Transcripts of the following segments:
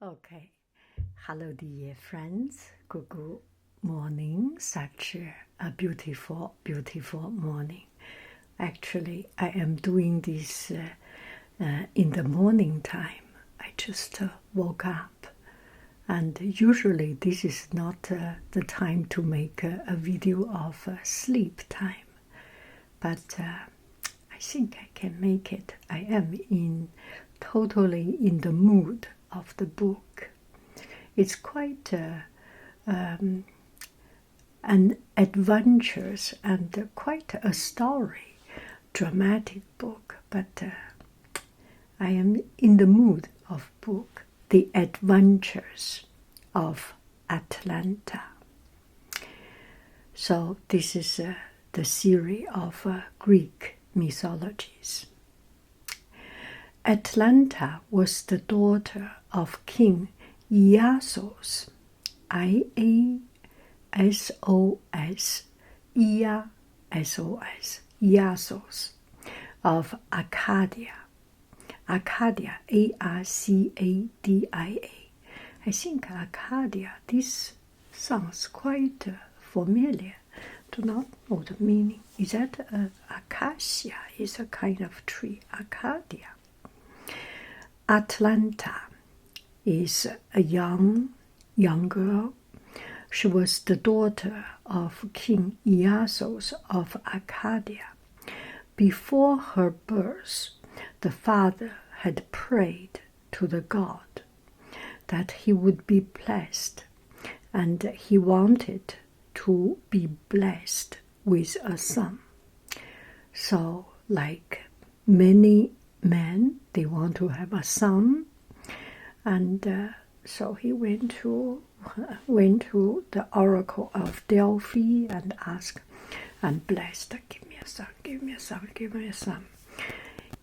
Okay. Hello, dear friends. Good morning. Such a beautiful, beautiful morning. Actually, I am doing this in the morning time. I just woke up. And usually this is not the time to make a video of sleep time. But I think I can make it. I am totally in the mood of the book. It's quite an adventurous and quite a story, dramatic book. But I am in the mood of book, The Adventures of Atlanta. So this is the series of Greek mythologies. Atlanta was the daughter of King Iasos, I-A-S-O-S, Iasos, of Arcadia. Arcadia, A-R-C-A-D-I-A. I think Arcadia, this sounds quite familiar. Do not know the meaning. Is that acacia? Is a kind of tree. Arcadia. Atlanta is a young girl. She was the daughter of King Iasos of Arcadia. Before her birth, the father had prayed to the god that he would be blessed, and he wanted to be blessed with a son. So, like many men, they want to have a son, and so he went to the oracle of Delphi and asked, "I'm blessed, give me a son, give me a son, give me a son."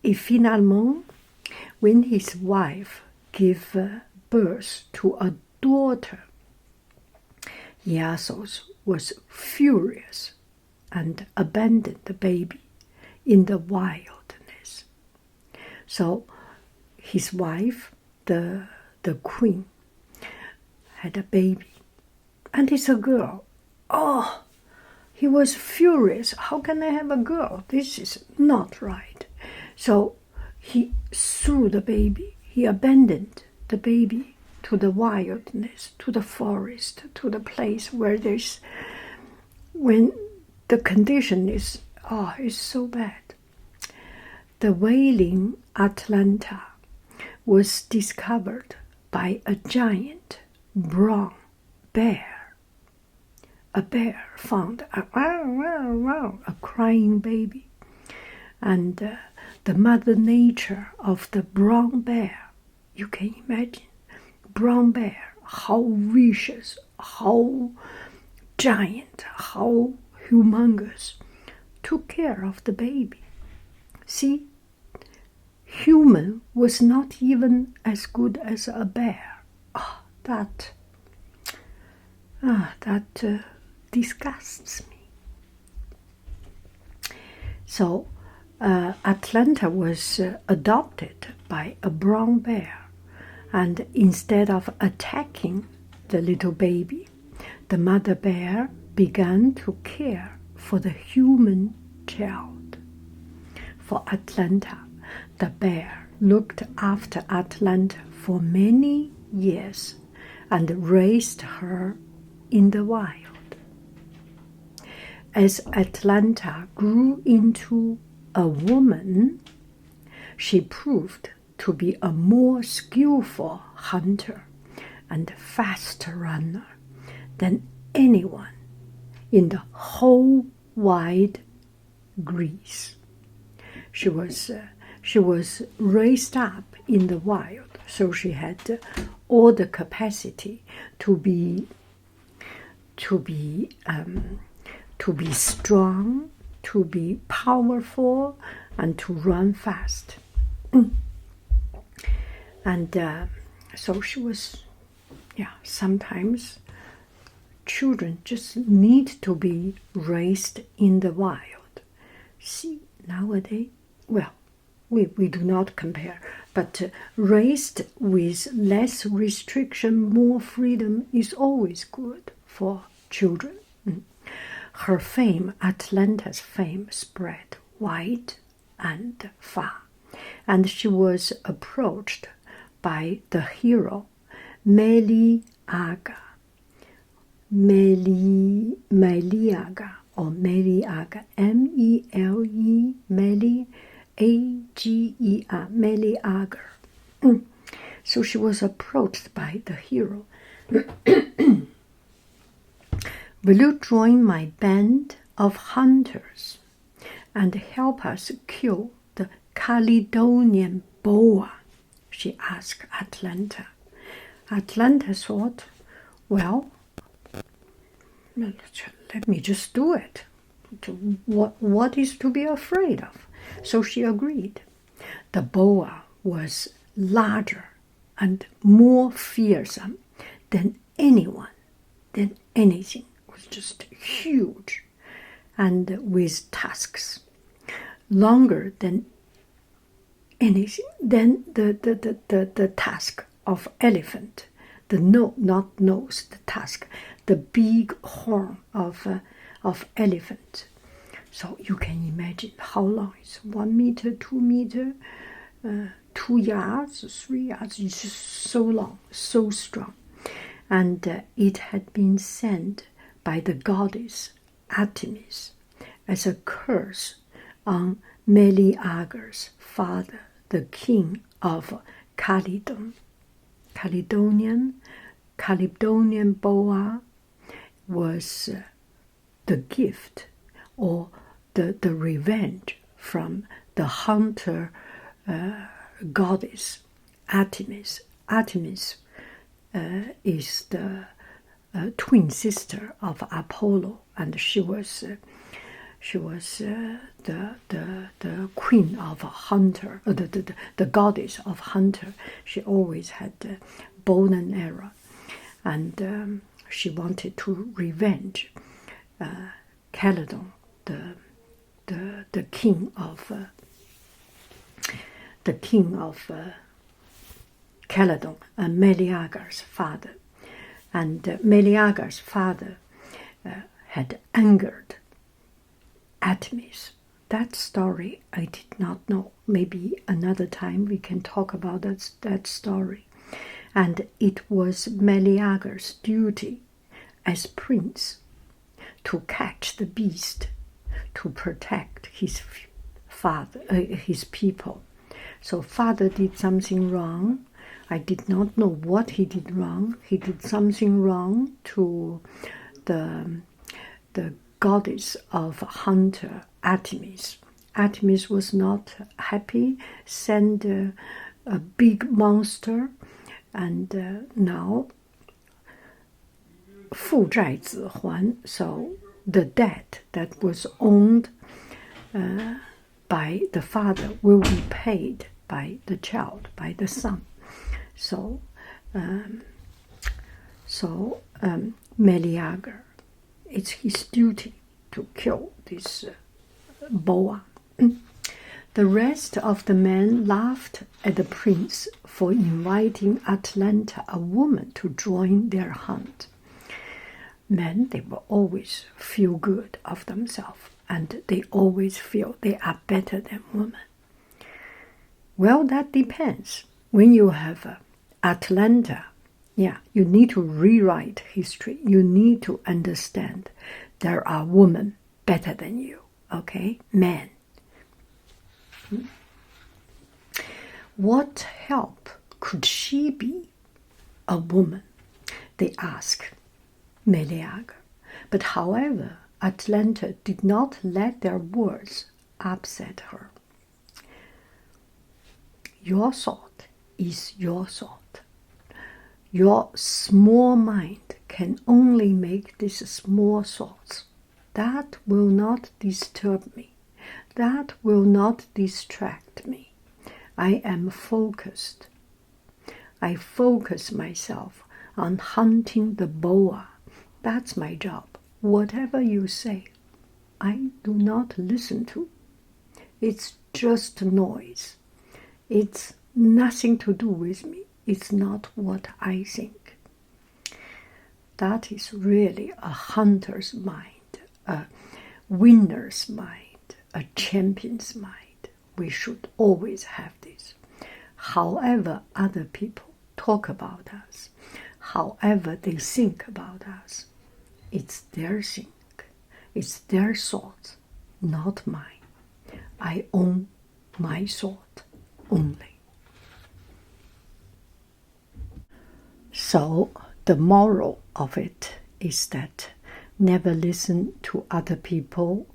Et finalement, when his wife gave birth to a daughter, Iasos was furious and abandoned the baby in the wilderness. So his wife, the queen, had a baby, and it's a girl. Oh, he was furious. How can I have a girl? This is not right. So he threw the baby. He abandoned the baby to the wilderness, to the forest, to the place where when the condition is so bad. The wailing Atlanta was discovered by a giant brown bear. A bear found a crying baby, and the mother nature of the brown bear, you can imagine, brown bear, how vicious, how giant, how humongous, took care of the baby. See, human was not even as good as a bear. That disgusts me. So Atlanta was adopted by a brown bear, and instead of attacking the little baby, the mother bear began to care for the human child. For Atlanta, the bear looked after Atlanta for many years and raised her in the wild. As Atlanta grew into a woman, she proved to be a more skillful hunter and faster runner than anyone in the whole wide Greece. She was raised up in the wild, so she had all the capacity to be strong, to be powerful, and to run fast. And so she was, sometimes children just need to be raised in the wild. See, nowadays, we do not compare, but raised with less restriction, more freedom is always good for children. Her fame, Atlanta's fame, spread wide and far, and she was approached by the hero Meleager, or Meleager, M-E-L-E, A-G-E-R, Meleager. So she was approached by the hero. Will you join my band of hunters and help us kill the Calydonian Boar? She asked Atlanta. Atlanta thought, well, let me just do it. What is to be afraid of? So she agreed. The boa was larger and more fearsome than anyone, than anything. It was just huge, and with tusks longer than anything, than the tusk of elephant, not nose, the tusk, the big horn of elephant. So you can imagine how long it's 1 meter, 2 meter, 2 yards, 3 yards. It's just so long, so strong, and it had been sent by the goddess Artemis as a curse on Meleager's father, the king of Calydon. Calydonian boa was the gift or the revenge from the hunter goddess Artemis. Artemis is the twin sister of Apollo, and she was the queen of hunter, the goddess of hunter. She always had bow and arrow, and she wanted to revenge Calydon, the king of Calydon, Meleager's father. And Meleager's father had angered Artemis. That story I did not know. Maybe another time we can talk about that story. And it was Meleager's duty as prince to catch the beast, to protect his father, his people. So father did something wrong. I did not know what he did wrong. He did something wrong to the goddess of hunter Artemis. Artemis was not happy, sent a big monster, and now 父债子还, so the debt that was owed by the father will be paid by the child, by the son. So Meleager, it's his duty to kill this boa. The rest of the men laughed at the prince for inviting Atlanta, a woman, to join their hunt. Men, they will always feel good of themselves, and they always feel they are better than women. Well, that depends. When you have Atlanta, you need to rewrite history. You need to understand there are women better than you, okay? Men. What help could she be? A woman, they ask Meleager. But however, Atlanta did not let their words upset her. Your thought is your thought. Your small mind can only make these small thoughts. That will not disturb me. That will not distract me. I am focused. I focus myself on hunting the boa. That's my job. Whatever you say, I do not listen to. It's just noise. It's nothing to do with me. It's not what I think. That is really a hunter's mind, a winner's mind, a champion's mind. We should always have this. However other people talk about us, however they think about us, it's their think, it's their thoughts, not mine. I own my thought only. So the moral of it is that never listen to other people.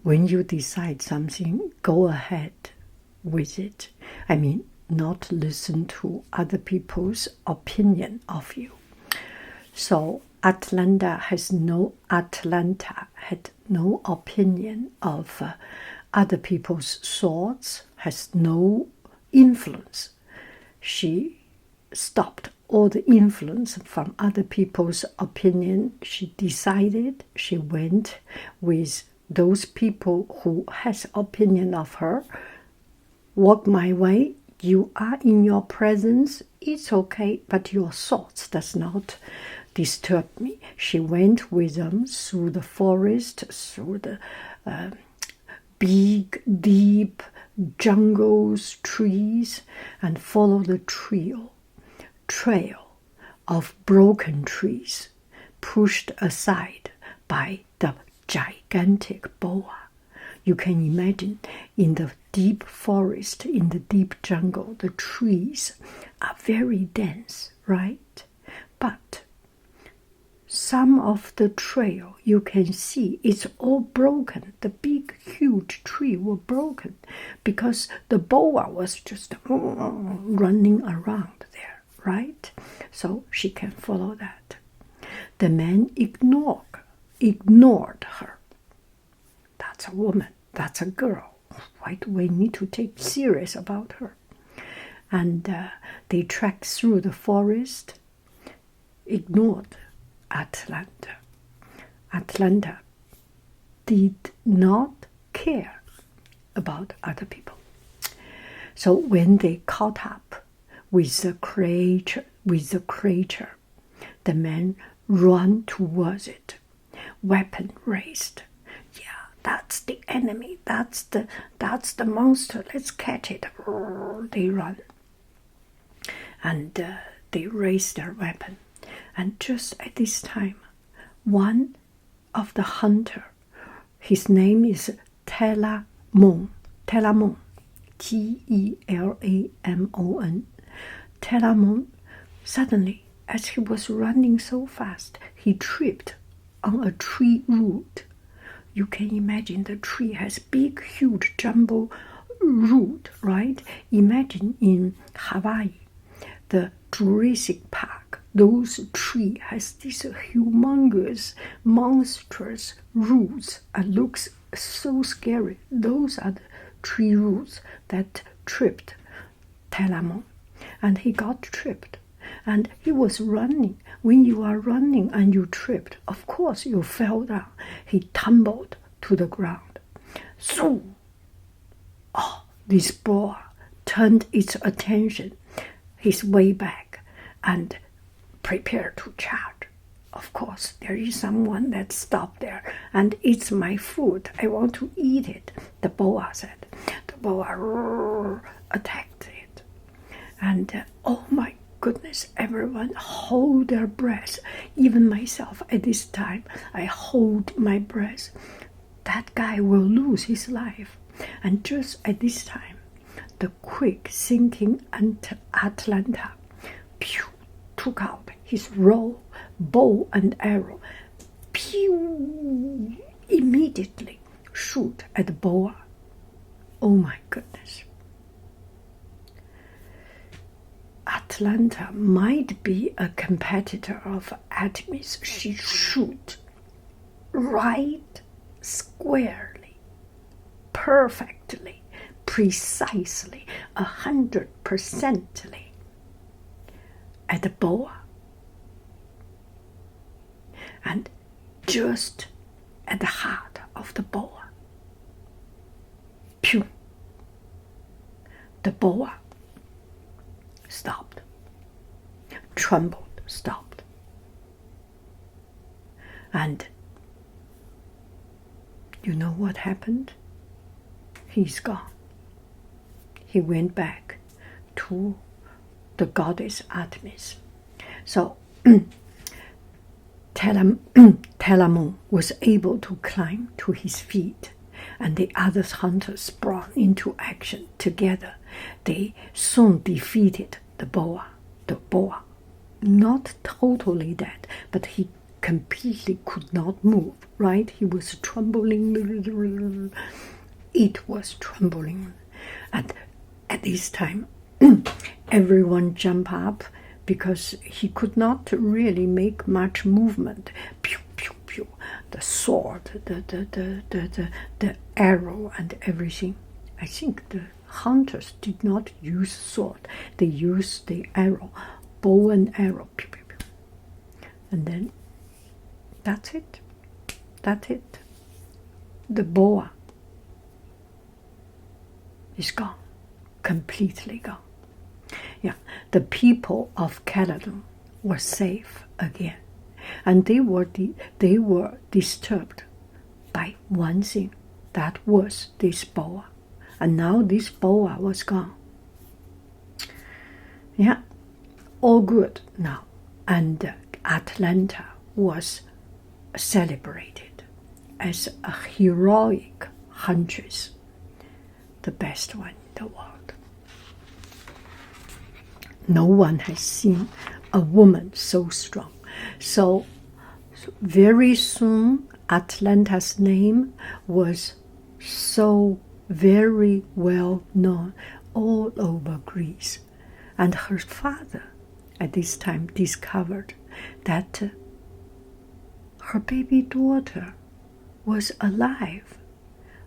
When you decide something, go ahead with it. I mean, not listen to other people's opinion of you. So Atlanta had no opinion of other people's thoughts, has no influence. She stopped all the influence from other people's opinion. She decided she went with those people who has opinion of her. Walk my way. You are in your presence. It's okay, but your thoughts does not disturb me. She went with them through the forest, through the big, deep jungles, trees, and follow the trail of broken trees pushed aside by the gigantic boar. You can imagine in the deep forest, in the deep jungle, the trees are very dense, right? But some of the trail you can see it's all broken. The big, huge tree were broken because the boar was just running around there, right? So she can follow that. The man ignored her. That's a woman. That's a girl. Why do we need to take serious about her? And they trekked through the forest, ignored Atlanta. Atlanta did not care about other people. So when they caught up with the creature, the man ran towards it, weapon raised. Yeah, that's the enemy. That's the monster. Let's catch it. They run, and they raised their weapon. And just at this time, one of the hunter, his name is Telamon, Telamon, Telamon, suddenly, as he was running so fast, he tripped on a tree root. You can imagine the tree has big, huge, jumbo root, right? Imagine in Hawaii, the Jurassic Park, those tree has these humongous, monstrous roots and looks so scary. Those are the tree roots that tripped Telamon. And he got tripped. And he was running. When you are running and you tripped, of course you fell down. He tumbled to the ground. So, this boar turned its attention his way back and prepared to charge. Of course, there is someone that stopped there, and it's my food. I want to eat it, the boar said. The boar attacked it. And oh my goodness, everyone hold their breath. Even myself at this time, I hold my breath. That guy will lose his life. And just at this time, the quick thinking Atlanta took out his bow and arrow, immediately shoot at the boar. Oh my goodness. Atlanta might be a competitor of Artemis. She shoot right, squarely, perfectly, precisely, 100%ly at the boar, and just at the heart of the boar. Pew! the boar stopped, trembled, stopped. And you know what happened? He's gone. He went back to the goddess Artemis. So Telamon was able to climb to his feet, and the other hunters sprang into action together. They soon defeated the boar. Not totally dead, but he completely could not move, right? He was trembling. It was trembling. And at this time, everyone jumped up because he could not really make much movement. Pew, pew, pew. The sword, the arrow and everything. I think the hunters did not use sword. They used the arrow, bow and arrow. Pew, pew, pew. And then that's it. That's it. The boar is gone. Completely gone. Yeah, the people of Calydon were safe again, and they were disturbed by one thing, that was this boar, and now this boar was gone. Yeah, all good now, and Atlanta was celebrated as a heroic huntress, the best one in the world. No one has seen a woman so strong. So very soon, Atlanta's name was so very well known all over Greece. And her father at this time discovered that her baby daughter was alive.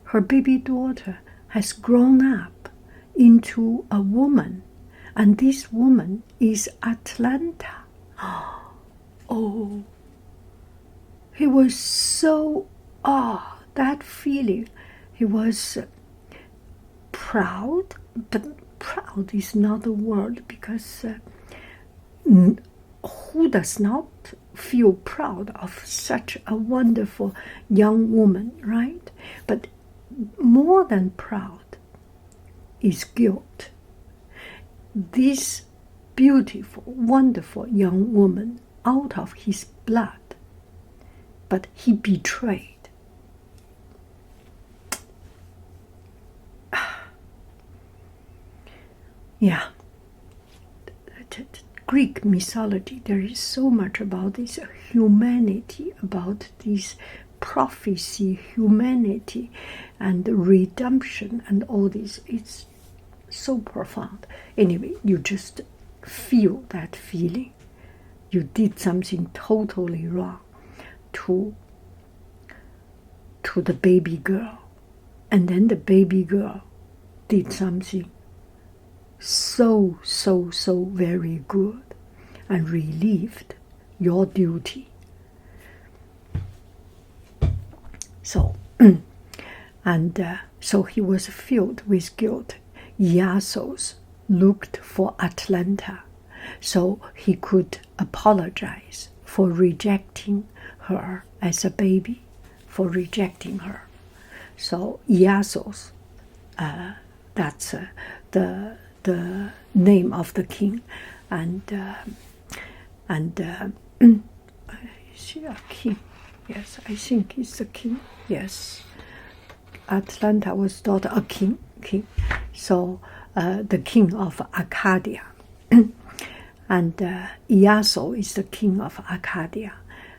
Her baby daughter has grown up into a woman. And this woman is Atlanta. Oh, he was so, that feeling. He was proud, but proud is not the word, because who does not feel proud of such a wonderful young woman, right? But more than proud is guilt. This beautiful, wonderful young woman out of his blood, but he betrayed. Yeah, Greek mythology, there is so much about this humanity, about this prophecy, humanity, and redemption, and all this. It's so profound. Anyway, you just feel that feeling. You did something totally wrong to the baby girl, and then the baby girl did something so very good and relieved your duty. So so he was filled with guilt. Iasos looked for Atlanta so he could apologize for rejecting her as a baby, for rejecting her. So Iasos, that's the name of the king, and is he a king? Yes, I think he's the king. Yes, Atlanta was thought a king. So the king of Arcadia, and Iaso is the king of Arcadia,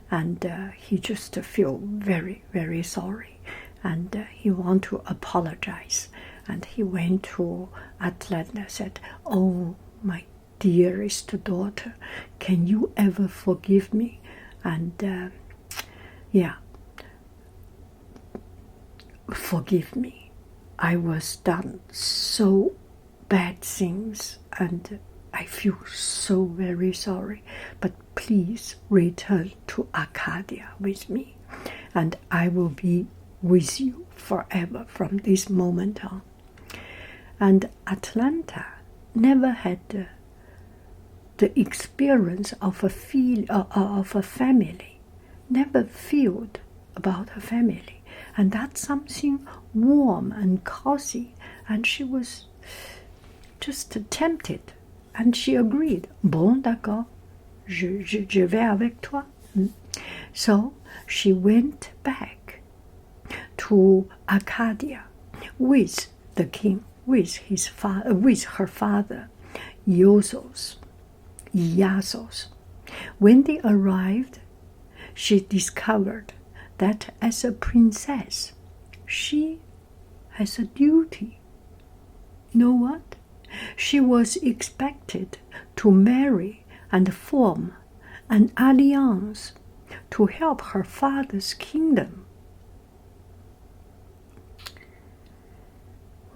and he just feel very sorry, and he want to apologize, and he went to Atlanta, said, "Oh, my dearest daughter, can you ever forgive me?" And forgive me. I was done so bad things, and I feel so very sorry. But please return to Arcadia with me, and I will be with you forever from this moment on. And Atlanta never had the experience of a family, never felt about a family. And that's something warm and cozy. And she was just tempted. And she agreed. Bon, d'accord, je vais avec toi. So she went back to Arcadia with the king, with her father, Iasos. When they arrived, she discovered that as a princess, she has a duty. You know what? She was expected to marry and form an alliance to help her father's kingdom.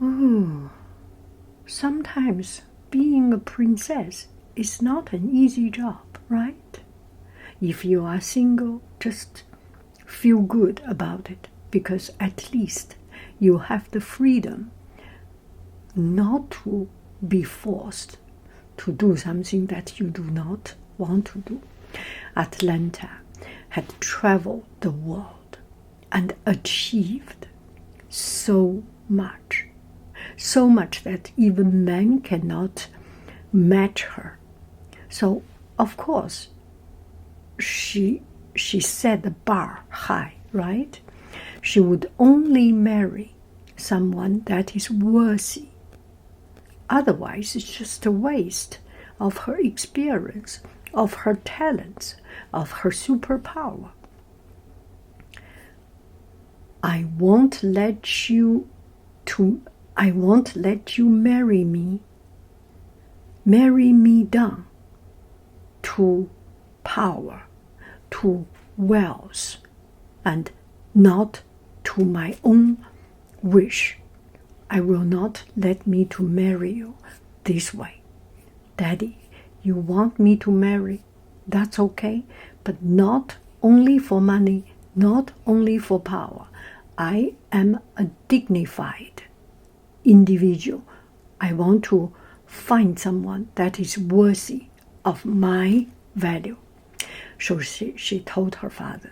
Ooh, sometimes being a princess is not an easy job, right? If you are single, just feel good about it, because at least you have the freedom not to be forced to do something that you do not want to do. Atlanta had traveled the world and achieved so much that even men cannot match her. So, of course, she set the bar high, right? She would only marry someone that is worthy. Otherwise, it's just a waste of her experience, of her talents, of her superpower. I won't let you marry me. Marry me down to power, to wealth, and not to my own wish. I will not let me to marry you this way. Daddy, you want me to marry? That's okay, but not only for money, not only for power. I am a dignified individual. I want to find someone that is worthy of my value. So she told her father.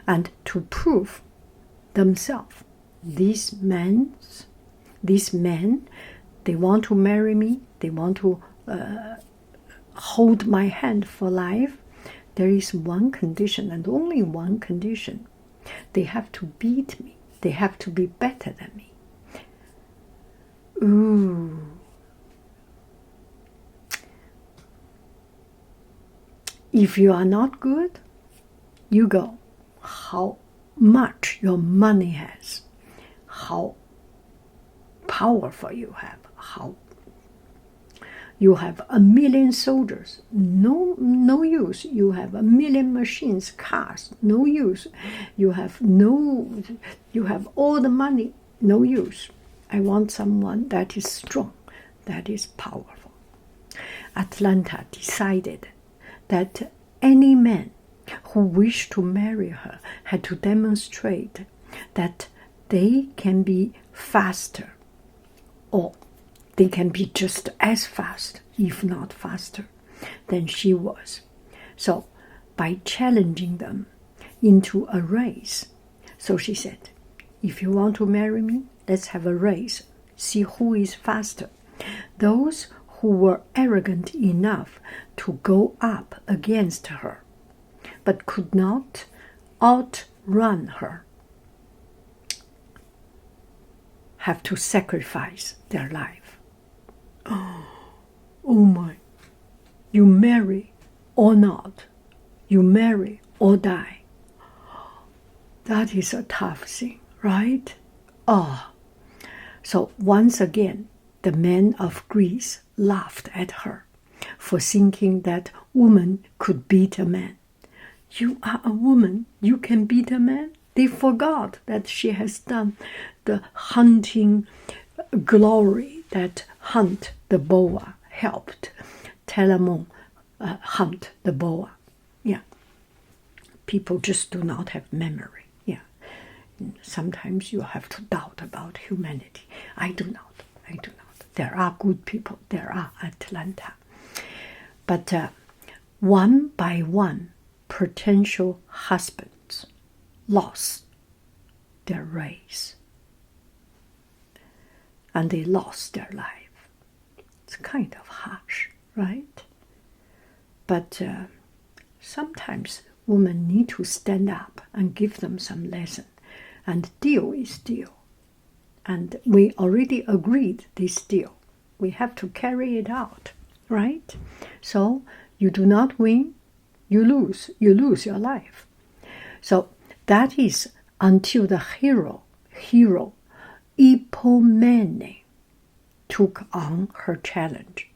And to prove themselves, these men, they want to marry me, they want to hold my hand for life. There is one condition, and only one condition. They have to beat me. They have to be better than me. Ooh. If you are not good, you go. How much your money has, how powerful you have, how you have 1,000,000 soldiers, no use. You have 1,000,000 machines, cars, no use. You have all the money, no use. I want someone that is strong, that is powerful. Atlanta decided that any man who wished to marry her had to demonstrate that they can be faster, or they can be just as fast, if not faster, than she was. So, by challenging them into a race, so she said, if you want to marry me, let's have a race, see who is faster. Those who were arrogant enough to go up against her, but could not outrun her, have to sacrifice their life. Oh my, you marry or not, you marry or die. That is a tough thing, right? So once again, the men of Greece laughed at her for thinking that woman could beat a man. You are a woman, you can beat a man? They forgot that she has done the hunting glory, that hunt the boar, helped Telamon hunt the boar. Yeah, people just do not have memory. Yeah, sometimes you have to doubt about humanity. I do not. There are good people. There are Atlanta. But one by one, potential husbands lost their race. And they lost their life. It's kind of harsh, right? But sometimes women need to stand up and give them some lesson. And deal is deal. And we already agreed this deal. We have to carry it out, right? So you do not win, you lose. You lose your life. So that is until the hero Ipomene took on her challenge.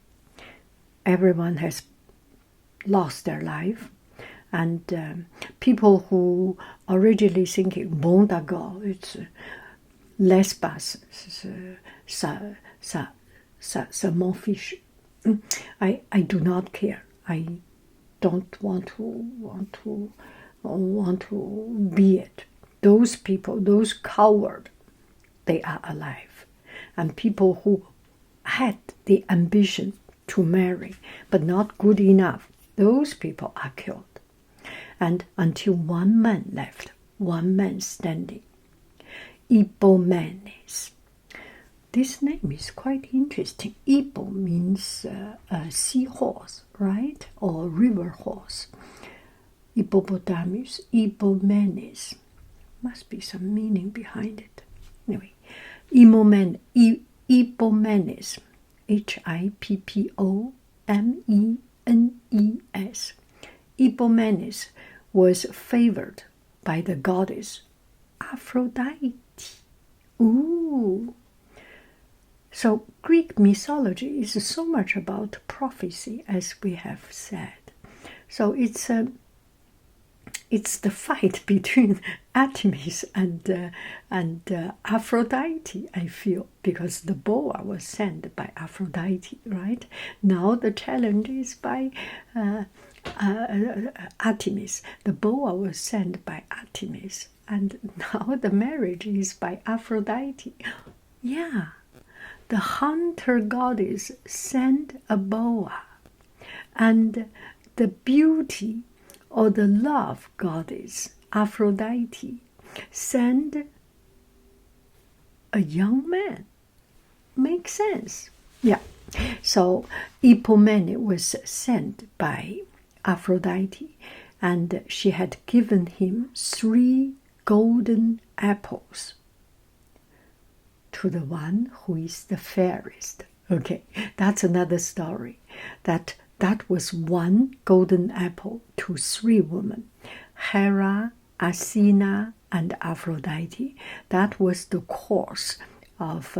Everyone has lost their life. And people who originally thinking, bon d'accord, it's l'espace, ça m'en fiche. I do not care. I don't want to be it. Those people, those cowards, they are alive. And people who had the ambition to marry, but not good enough, those people are killed. And until one man left, one man standing, Ipomenes. This name is quite interesting. Ipo means seahorse, right? Or river horse. Hippopotamus, Ipomenes. Must be some meaning behind it. Anyway, Hippomenes, Hippomenes. Hippomenes was favored by the goddess Aphrodite. Ooh. So Greek mythology is so much about prophecy, as we have said. So it's the fight between Artemis and Aphrodite, I feel, because the boar was sent by Aphrodite, right? Now the challenge is by Artemis. The boar was sent by Artemis, and now the marriage is by Aphrodite. Yeah, the hunter goddess sent a boar, and the beauty or the love goddess Aphrodite sent a young man. Makes sense. Yeah. So Hippomenes was sent by Aphrodite, and she had given him 3 golden apples to the one who is the fairest. Okay, that's another story. That was 1 golden apple to 3 women, Hera, Athena, and Aphrodite. That was the course of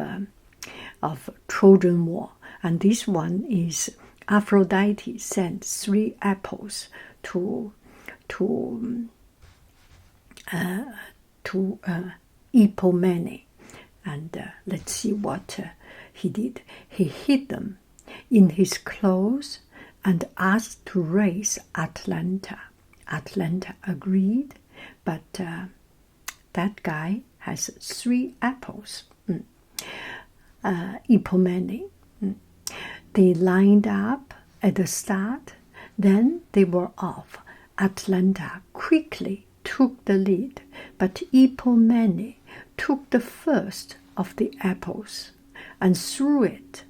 Trojan War. And this one is Aphrodite sent 3 apples to Hippomenes. And let's see what he did. He hid them in his clothes and asked to raise Atlanta. Atlanta agreed, but that guy has 3 apples. Hippomenes. They lined up at the start, then they were off. Atlanta quickly took the lead, but Hippomenes took the first of the apples and threw it.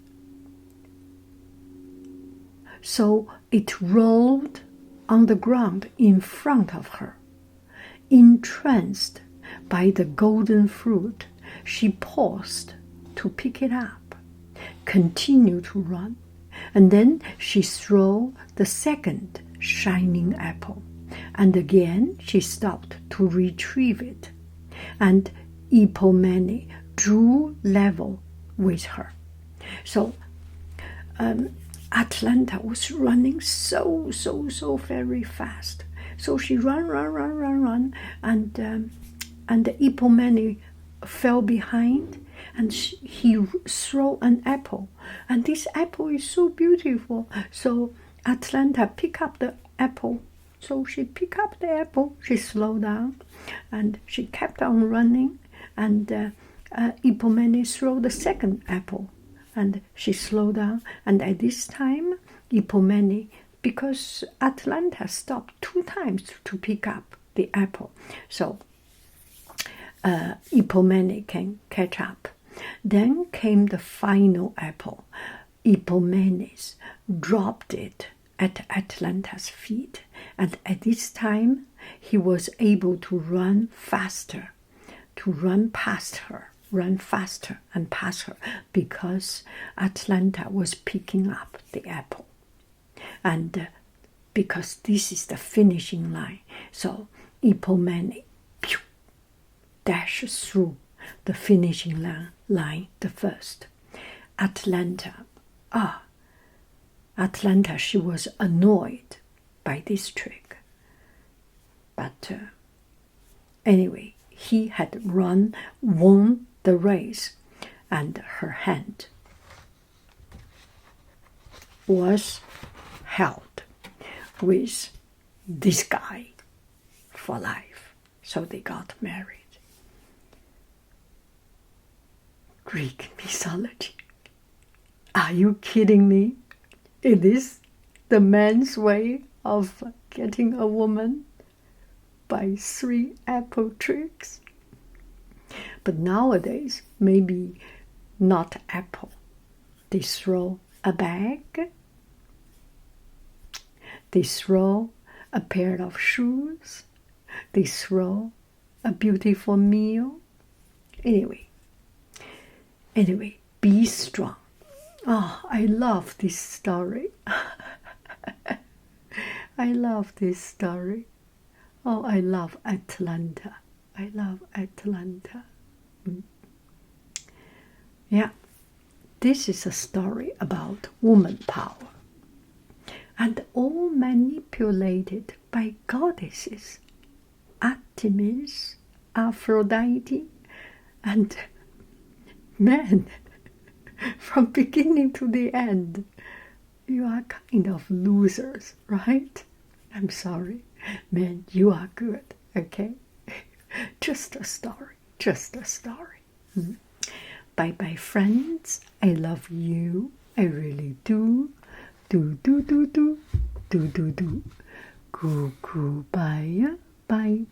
So it rolled on the ground in front of her. Entranced by the golden fruit, she paused to pick it up, continued to run, and then she threw the second shining apple, and again she stopped to retrieve it, and Hippomenes drew level with her. So Atlanta was running so very fast. So she run, and Hippomenes fell behind, and he threw an apple, and this apple is so beautiful. So Atlanta picked up the apple. So she picked up the apple, she slowed down, and she kept on running, and Hippomenes threw the second apple, and she slowed down. And at this time, Hippomenes, because Atalanta stopped 2 times to pick up the apple, so Hippomenes can catch up. Then came the final apple. Hippomenes dropped it at Atalanta's feet, and at this time he was able to run faster, to run past her, run faster and past her, because Atalanta was picking up the apple. And because this is the finishing line, so Hippomenes dashed through the finishing line the first. Atalanta, she was annoyed by this trick. But anyway, he had won the race, and her hand was held with this guy for life. So they got married. Greek mythology. Are you kidding me? It is the man's way of getting a woman by 3 apple tricks. But nowadays, maybe not apple. They throw a bag. They throw a pair of shoes. They throw a beautiful meal. Anyway, be strong. I love this story. I love this story. I love Atalanta. I love Atalanta. Yeah, this is a story about woman power, and all manipulated by goddesses, Artemis, Aphrodite, and men. From beginning to the end, you are kind of losers, right? I'm sorry. Man, you are good, okay? Just a story, just a story. Bye-bye, friends. I love you. I really do. Do. Goo, bye. Bye.